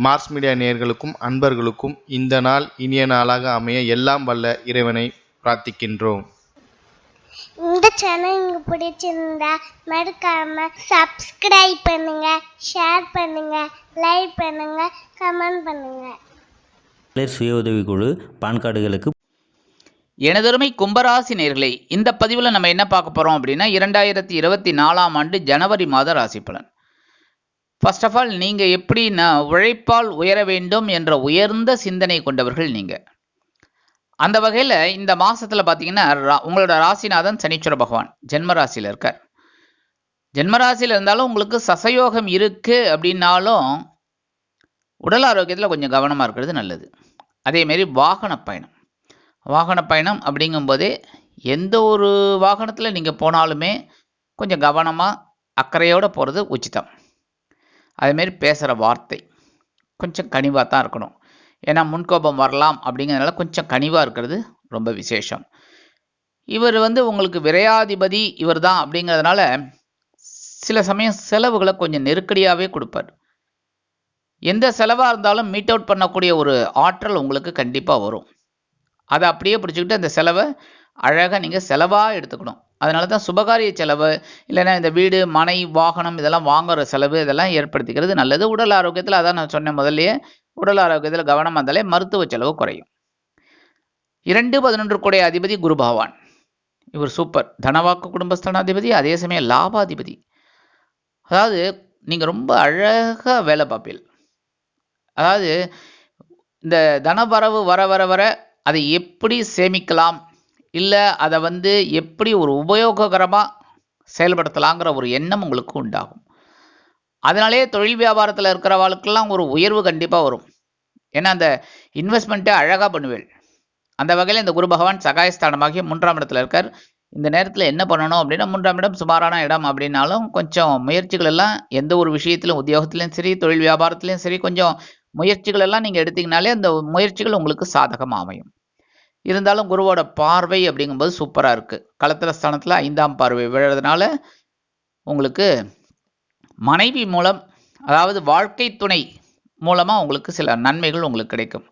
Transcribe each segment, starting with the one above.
Mars media நேயர்களுக்கும் அன்பர்களுக்கும் இந்த நாள் இனிய நாளாக அமைய எல்லாம் வல்ல இறைவனை பிரார்த்திக்கின்றோம். இந்த சேனல் உங்களுக்கு பிடிச்சிருந்தா மறக்காம சப்ஸ்கிரைப் பண்ணுங்க, ஷேர் பண்ணுங்க, லைக் பண்ணுங்க, கமெண்ட் பண்ணுங்க. சுய உதவிக்குழு பான் கார்டுகளுக்கு எனதொருமை கும்பராசி நேயர்களே, இந்த பதிவில் நம்ம என்ன பார்க்க போகிறோம் அப்படின்னா 2024ஆம் ஆண்டு ஜனவரி மாத ராசி பலன். ஃபர்ஸ்ட் ஆஃப் ஆல், நீங்கள் எப்படின்னா உழைப்பால் உயர வேண்டும் என்ற உயர்ந்த சிந்தனை கொண்டவர்கள் நீங்கள். அந்த வகையில் இந்த மாதத்தில் பார்த்தீங்கன்னா உங்களோட ராசிநாதன் சனீஸ்வர பகவான் ஜென்ம ராசியில் இருக்கார். ஜென்ம ராசியில் இருந்தாலும் உங்களுக்கு சசயோகம் இருக்குது அப்படின்னாலும் உடல் ஆரோக்கியத்தில் கொஞ்சம் கவனமாக இருக்கிறது நல்லது. அதேமாரி வாகன பயணம் அப்படிங்கும்போதே எந்த ஒரு வாகனத்தில் நீங்கள் போனாலுமே கொஞ்சம் கவனமாக அக்கறையோடு போகிறது உச்சிதம். அதேமாரி பேசுகிற வார்த்தை கொஞ்சம் கனிவாக தான் இருக்கணும். ஏன்னா முன்கோபம் வரலாம் அப்படிங்கிறதுனால கொஞ்சம் கனிவாக இருக்கிறது ரொம்ப விசேஷம். இவர் உங்களுக்கு விரையாதிபதி இவர் தான் அப்படிங்கிறதுனால சில சமயம் செலவுகளை கொஞ்சம் நெருக்கடியாகவே கொடுப்பார். எந்த செலவாக இருந்தாலும் மீட் அவுட் பண்ணக்கூடிய ஒரு ஆற்றல் உங்களுக்கு கண்டிப்பாக வரும். அதை அப்படியே பிடிச்சிக்கிட்டு அந்த செலவை அழகாக நீங்கள் செலவாக எடுத்துக்கணும். அதனால தான் சுபகாரிய செலவு இல்லைன்னா இந்த வீடு மனை வாகனம் இதெல்லாம் வாங்குகிற செலவு இதெல்லாம் ஏற்படுத்திக்கிறது நல்லது. உடல் ஆரோக்கியத்தில் அதான் நான் சொன்னேன் முதல்லையே, உடல் ஆரோக்கியத்தில் கவனம் வந்தாலே மருத்துவ செலவு குறையும். 2-11 கூடிய அதிபதி குரு பகவான், இவர் சூப்பர். தனவாக்கு குடும்பஸ்தானாதிபதி, அதே சமயம் லாபாதிபதி. அதாவது நீங்கள் ரொம்ப அழகாக வேலை பார்ப்பீர்கள். அதாவது இந்த தனவரவு வர வர வர அதை எப்படி சேமிக்கலாம், இல்லை அதை எப்படி ஒரு உபயோககரமாக செயல்படுத்தலாங்கிற ஒரு எண்ணம் உங்களுக்கு உண்டாகும். அதனாலே தொழில் வியாபாரத்தில் இருக்கிறவாளுக்கெல்லாம் ஒரு உயர்வு கண்டிப்பாக வரும். ஏன்னா அந்த இன்வெஸ்ட்மெண்ட்டை அழகாக பண்ணுவேள். அந்த வகையில் இந்த குரு பகவான் சகாயஸ்தானமாகிய 3ஆம் இடத்துல இருக்கார். இந்த நேரத்தில் என்ன பண்ணணும் அப்படின்னா 3ஆம் இடம் சுமாரான இடம் அப்படின்னாலும் கொஞ்சம் முயற்சிகள் எல்லாம் எந்த ஒரு விஷயத்திலும் உத்தியோகத்திலையும் சரி தொழில் வியாபாரத்திலையும் சரி கொஞ்சம் முயற்சிகள் எல்லாம் நீங்கள் எடுத்தீங்கனாலே அந்த முயற்சிகள் உங்களுக்கு சாதகமாக அமையும். இருந்தாலும் குருவோட பார்வை அப்படிங்கும்போது சூப்பராக இருக்குது. களத்திர ஸ்தானத்தில் 5ஆம் பார்வை விழுறதுனால உங்களுக்கு மனைவி மூலம், அதாவது வாழ்க்கை துணை மூலமாக உங்களுக்கு சில நன்மைகள் உங்களுக்கு கிடைக்கும்.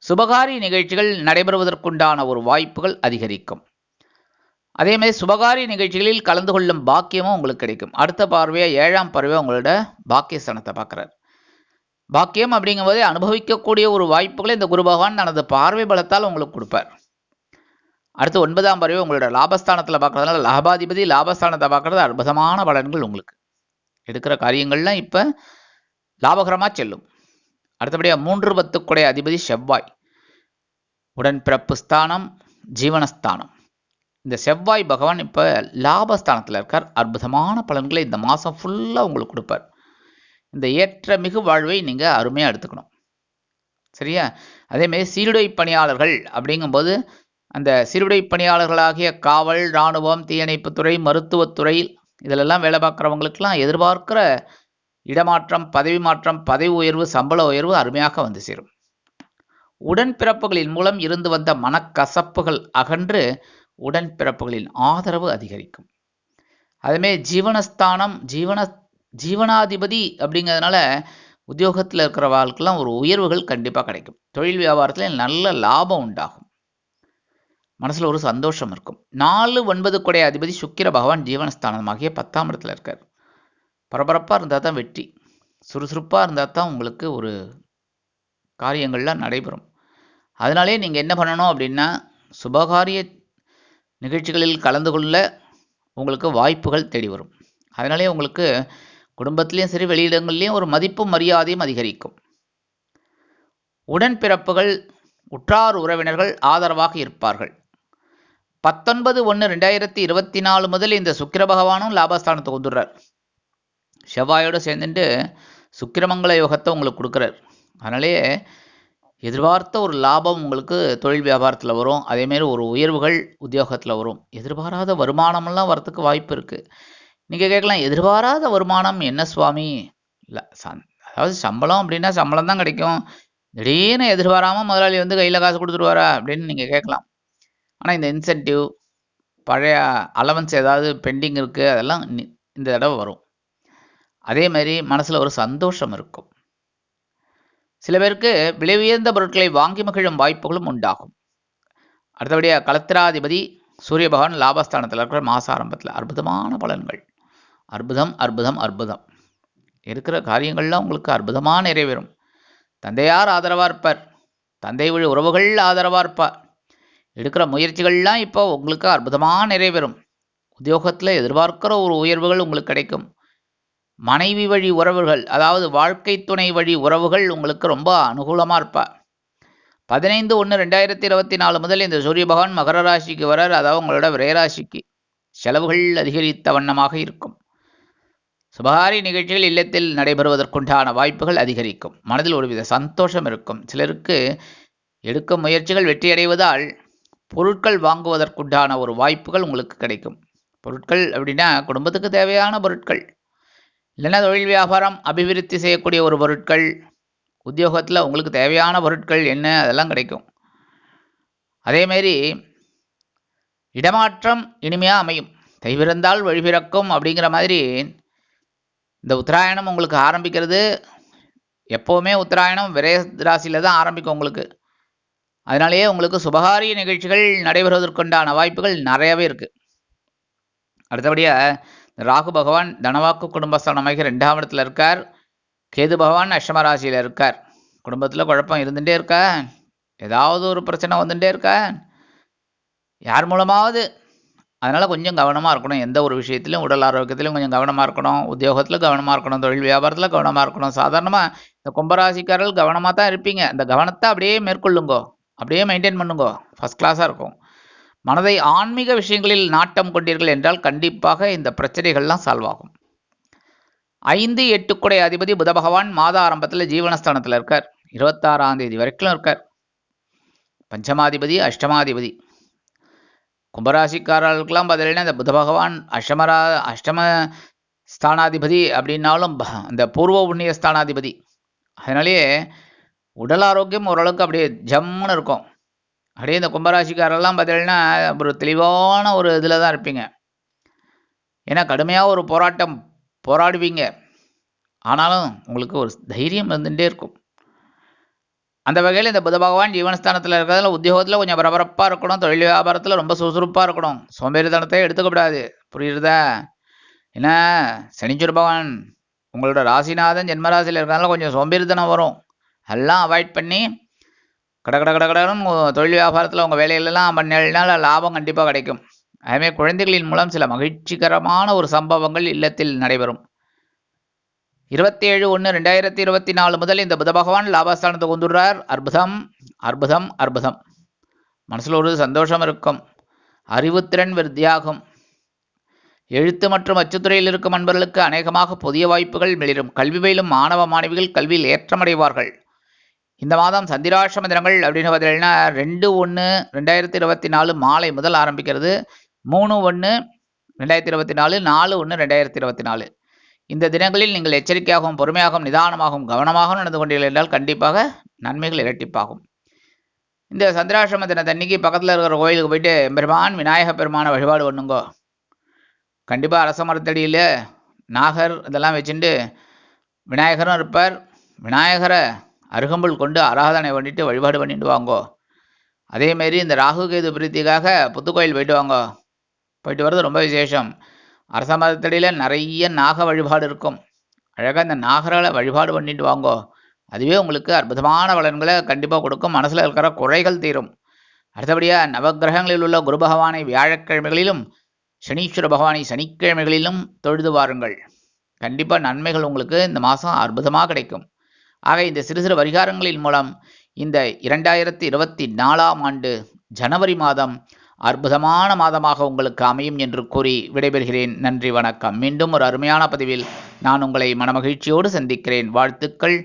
சுபகாரி நிகழ்ச்சிகள் நடைபெறுவதற்குண்டான ஒரு வாய்ப்புகள் அதிகரிக்கும். அதேமாதிரி சுபகாரி நிகழ்ச்சிகளில் கலந்து கொள்ளும் பாக்கியமும் உங்களுக்கு கிடைக்கும். அடுத்த பார்வையாக 7ஆம் பார்வையாக உங்களோட பாக்கியஸ்தானத்தை பார்க்குறார். பாக்கியம் அப்படிங்கும்போதே அனுபவிக்கக்கூடிய ஒரு வாய்ப்புகளை இந்த குரு பகவான் தனது பார்வை பலத்தால் உங்களுக்கு கொடுப்பார். அடுத்து 9ஆம் பார்வை உங்களோட லாபஸ்தானத்தில் பார்க்கறதுனால லாபாதிபதி லாபஸ்தானத்தை பார்க்கறது அற்புதமான பலன்கள். உங்களுக்கு எடுக்கிற காரியங்கள்லாம் இப்போ லாபகரமாக செல்லும். அடுத்தபடியாக 3-10 கூடிய அதிபதி செவ்வாய், உடன்பிறப்பு ஸ்தானம், ஜீவனஸ்தானம். இந்த செவ்வாய் பகவான் இப்போ லாபஸ்தானத்தில் இருக்கார். அற்புதமான பலன்களை இந்த மாதம் ஃபுல்லாக உங்களுக்கு கொடுப்பார். இந்த ஏற்ற மிகு வாழ்வை நீங்கள் அருமையாக எடுத்துக்கணும், சரியா? அதேமாரி சீருடை பணியாளர்கள் அப்படிங்கும்போது அந்த சீருடை பணியாளர்களாகிய காவல், இராணுவம், தீயணைப்புத்துறை, மருத்துவத்துறை இதிலெல்லாம் வேலை பார்க்குறவங்களுக்கெல்லாம் எதிர்பார்க்கிற இடமாற்றம், பதவி மாற்றம், பதவி உயர்வு, சம்பள உயர்வு அருமையாக வந்து சேரும். உடன்பிறப்புகளின் மூலம் இருந்து வந்த மனக்கசப்புகள் அகன்று உடன்பிறப்புகளின் ஆதரவு அதிகரிக்கும். அதேமாதிரி ஜீவனஸ்தானம் ஜீவனாதிபதி அப்படிங்கிறதுனால உத்தியோகத்தில் இருக்கிற வாழ்க்கெல்லாம் ஒரு உயர்வுகள் கண்டிப்பாக கிடைக்கும். தொழில் வியாபாரத்தில் நல்ல லாபம் உண்டாகும். மனசில் ஒரு சந்தோஷம் இருக்கும். 4-9 கூடிய அதிபதி சுக்கிர பகவான் ஜீவனஸ்தானமாகிய 10ஆம் இடத்துல இருக்கார். பரபரப்பாக இருந்தால் தான் வெற்றி, சுறுசுறுப்பாக இருந்தால் தான் உங்களுக்கு ஒரு காரியங்கள்லாம் நடைபெறும். அதனாலே நீங்கள் என்ன பண்ணணும் அப்படின்னா சுபகாரிய நிகழ்ச்சிகளில் கலந்து கொள்ள உங்களுக்கு வாய்ப்புகள் தேடி வரும். அதனாலே உங்களுக்கு குடும்பத்திலையும் சரி வெளியிடங்கள்லையும் ஒரு மதிப்பும் மரியாதையும் அதிகரிக்கும். உடன்பிறப்புகள் உற்றார் உறவினர்கள் ஆதரவாக இருப்பார்கள். 19/1/2024 முதல் இந்த சுக்கிர பகவானும் லாபஸ்தானத்தை வந்துடுறார். செவ்வாயோடு சேர்ந்துட்டு சுக்கிரமங்கல யோகத்தை உங்களுக்கு கொடுக்குறார். அதனாலே எதிர்பார்த்த ஒரு லாபம் உங்களுக்கு தொழில் வியாபாரத்தில் வரும். அதேமாரி ஒரு உயர்வுகள் உத்தியோகத்தில் வரும். எதிர்பாராத வருமானமெல்லாம் வரத்துக்கு வாய்ப்பு இருக்குது. நீங்கள் கேட்கலாம், எதிர்பாராத வருமானம் என்ன சுவாமி? இல்லை, அதாவது சம்பளம் அப்படின்னா சம்பளம் தான் கிடைக்கும். திடீர்னு எதிர்பாராமல் முதலாளி கையில் காசு கொடுத்துருவாரா அப்படின்னு நீங்கள் கேட்கலாம். ஆனால் இந்த இன்சென்டிவ், பழைய அலவன்ஸ் ஏதாவது பெண்டிங் இருக்குது, அதெல்லாம் இந்த தடவை வரும். அதே மாதிரி மனசில் ஒரு சந்தோஷம் இருக்கும். சில பேருக்கு விலை உயர்ந்த பொருட்களை வாங்கி மகிழும் வாய்ப்புகளும் உண்டாகும். அடுத்தபடியாக களத்திராதிபதி சூரிய பகவான் லாபஸ்தானத்தில் இருக்கிற மாச ஆரம்பத்தில் அற்புதமான பலன்கள். அற்புதம் அற்புதம் அற்புதம். இருக்கிற காரியங்கள்லாம் உங்களுக்கு அற்புதமாக நிறைவேறும். தந்தையார் ஆதரவாக இருப்பார். தந்தை வழி உறவுகள் ஆதரவாக இருப்பார். எடுக்கிற முயற்சிகள்லாம் இப்போ உங்களுக்கு அற்புதமாக நிறைவேறும். உத்தியோகத்தில் எதிர்பார்க்கிற ஒரு உயர்வுகள் உங்களுக்கு கிடைக்கும். மனைவி வழி உறவுகள், அதாவது வாழ்க்கை துணை வழி உறவுகள் உங்களுக்கு ரொம்ப அனுகூலமாக இருப்பார். 15/1/2024 முதல் இந்த சூரிய பகவான் மகர ராசிக்கு வரார். அதாவது உங்களோட விரைராசிக்கு. செலவுகள் அதிகரித்த வண்ணமாக இருக்கும். சுபகாரி நிகழ்ச்சிகள் இல்லத்தில் நடைபெறுவதற்குண்டான வாய்ப்புகள் அதிகரிக்கும். மனதில் ஒருவித சந்தோஷம் இருக்கும். சிலருக்கு எடுக்கும் முயற்சிகள் வெற்றியடைவதால் பொருட்கள் வாங்குவதற்குண்டான ஒரு வாய்ப்புகள் உங்களுக்கு கிடைக்கும். பொருட்கள் அப்படின்னா குடும்பத்துக்கு தேவையான பொருட்கள், இல்லைன்னா தொழில் வியாபாரம் அபிவிருத்தி செய்யக்கூடிய ஒரு பொருட்கள், உத்தியோகத்தில் உங்களுக்கு தேவையான பொருட்கள் என்ன அதெல்லாம் கிடைக்கும். அதேமாரி இடமாற்றம் இனிமையாக அமையும். தைவிருந்தால் வழிபிறக்கும் அப்படிங்கிற மாதிரி இந்த உத்தராயணம் உங்களுக்கு ஆரம்பிக்கிறது. எப்போவுமே உத்தராயணம் விரை ராசியில் தான் ஆரம்பிக்கும் உங்களுக்கு. அதனாலேயே உங்களுக்கு சுபகாரிய நிகழ்ச்சிகள் நடைபெறுவதற்குண்டான வாய்ப்புகள் நிறையவே இருக்குது. அடுத்தபடியாக ராகு பகவான் தனவாக்கு குடும்பஸ்தானம் அமைக்க 2ஆம் இடத்துல இருக்கார். கேது பகவான் அஷ்டம ராசியில் இருக்கார். குடும்பத்தில் குழப்பம் இருந்துகிட்டே இருக்கா, ஏதாவது ஒரு பிரச்சனை வந்துட்டே இருக்கா, யார் மூலமாவது. அதனால் கொஞ்சம் கவனமாக இருக்கணும். எந்த ஒரு விஷயத்திலும் உடல் ஆரோக்கியத்திலும் கொஞ்சம் கவனமாக இருக்கணும். உத்தியோகத்தில் கவனமாக இருக்கணும். தொழில் வியாபாரத்தில் கவனமாக இருக்கணும். சாதாரணமாக இந்த கும்பராசிக்காரர்கள் கவனமாக தான் இருப்பீங்க. அந்த கவனத்தை அப்படியே மேற்கொள்ளுங்கோ, அப்படியே மெயின்டைன் பண்ணுங்கோ. ஃபஸ்ட் கிளாஸாக இருக்கும். மனதை ஆன்மீக விஷயங்களில் நாட்டம் கொண்டீர்கள் என்றால் கண்டிப்பாக இந்த பிரச்சனைகள்லாம் சால்வ் ஆகும். 5-8 குடை அதிபதி புத பகவான் மாத ஆரம்பத்தில் ஜீவனஸ்தானத்தில் இருக்கார். 26ஆம் தேதி வரைக்கும் இருக்கார். பஞ்சமாதிபதி அஷ்டமாதிபதி. கும்பராசிக்காரர்களுக்கெல்லாம் பதிலாக இந்த புத பகவான் அஷ்டம ஸ்தானாதிபதி அப்படின்னாலும் இந்த பூர்வ புண்ணிய ஸ்தானாதிபதி. அதனாலேயே உடல் ஆரோக்கியம் ஓரளவுக்கு அப்படியே ஜம்முன்னு இருக்கும். அப்படியே இந்த கும்பராசிக்காரெல்லாம் பார்த்தீங்கன்னா ஒரு தெளிவான ஒரு இதில் தான் இருப்பீங்க. ஏன்னா கடுமையாக ஒரு போராட்டம் போராடுவீங்க. ஆனாலும் உங்களுக்கு ஒரு தைரியம் இருந்துகிட்டே இருக்கும். அந்த வகையில் இந்த புத பகவான் ஜீவனஸ்தானத்தில் இருக்கிறதுல உத்தியோகத்தில் கொஞ்சம் பரபரப்பாக இருக்கணும். தொழில் வியாபாரத்தில் ரொம்ப சுறுசுறுப்பாக இருக்கணும். சோம்பேறித்தனத்தை எடுத்துக்கப்படாது. புரியுறதா? ஏன்னா சனீஸ்வர பகவான் உங்களோட ராசிநாதன் ஜென்மராசியில் இருக்கிறதுனால கொஞ்சம் சோம்பேறித்தனம் வரும். எல்லாம் அவாய்ட் பண்ணி கடன்னு தொழில் வியாபாரத்தில் உங்கள் வேலையிலலாம் பண்ணால் லாபம் கண்டிப்பாக கிடைக்கும். அதுமாதிரி குழந்தைகளின் மூலம் சில மகிழ்ச்சிகரமான ஒரு சம்பவங்கள் இல்லத்தில் நடைபெறும். 27/1/2024 முதல் இந்த புத பகவான் லாபஸ்தானத்தை கொண்டுடுறார். அற்புதம் அற்புதம் அற்புதம். மனசில் ஒரு சந்தோஷம் இருக்கும். அறிவுத்திறன் விருத்தியாகும். எழுத்து மற்றும் அச்சுத்துறையில் இருக்கும் அன்பர்களுக்கு அநேகமாக புதிய வாய்ப்புகள் மிளிரும். கல்வி பயிலும் மாணவ மாணவிகள் கல்வியில் ஏற்றமடைவார்கள். இந்த மாதம் சந்திராஷ்டம தினங்கள் அப்படின்னு பார்த்தீங்கன்னா 2/1/2024 மாலை முதல் ஆரம்பிக்கிறது. 3/1/2024, 4/1/2024. இந்த தினங்களில் நீங்கள் எச்சரிக்கையாகவும் பொறுமையாகவும் நிதானமாகவும் கவனமாகவும் நடந்து கொண்டீர்கள் என்றால் கண்டிப்பாக நன்மைகள் இரட்டிப்பாகும். இந்த சந்திராஷ்டம தினத்தன்னைக்கு பக்கத்தில் இருக்கிற கோயிலுக்கு போயிட்டு பெருமான் விநாயக பெருமான வழிபாடு பண்ணுங்கோ. கண்டிப்பாக அரச மரத்தடியில் நாகர் இதெல்லாம் வச்சுட்டு விநாயகரும் இருப்பார். விநாயகரை அருகம்புல் கொண்டு ஆராதனை பண்ணிட்டு வழிபாடு பண்ணிட்டு வாங்கோ. அதேமாரி இந்த ராகு கேது பிரீத்திக்காக புத்துக்கோயில் போயிட்டு வாங்கோ. போயிட்டு வர்றது ரொம்ப விசேஷம். அரச மரத்தடியில் நிறைய நாக வழிபாடு இருக்கும். அழகாக இந்த நாகர்களை வழிபாடு பண்ணிட்டு வாங்கோ. அதுவே உங்களுக்கு அற்புதமான பலன்களை கண்டிப்பாக கொடுக்கும். மனசில் இருக்கிற குறைகள் தீரும். அடுத்தபடியாக நவகிரகங்களில் உள்ள குரு பகவானை வியாழக்கிழமைகளிலும் சனீஸ்வர பகவானை சனிக்கிழமைகளிலும் தொழுது வாருங்கள். கண்டிப்பாக நன்மைகள் உங்களுக்கு இந்த மாதம் அற்புதமாக கிடைக்கும். ஆக இந்த சிறு சிறு பரிகாரங்களின் மூலம் இந்த 2024ஆம் ஆண்டு ஜனவரி மாதம் அற்புதமான மாதமாக உங்களுக்கு அமையும் என்று கூறி விடைபெறுகிறேன். நன்றி, வணக்கம். மீண்டும் ஒரு அருமையான பதிவில் நான் உங்களை மனமகிழ்ச்சியோடு சந்திக்கிறேன். வாழ்த்துக்கள்.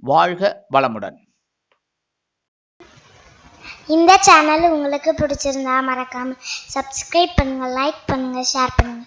வாழ்க வளமுடன். இந்த சேனல் உங்களுக்கு பிடிச்சிருந்தா மறக்காம சப்ஸ்கிரைப் பண்ணுங்க, லைக் பண்ணுங்க, ஷேர் பண்ணுங்க.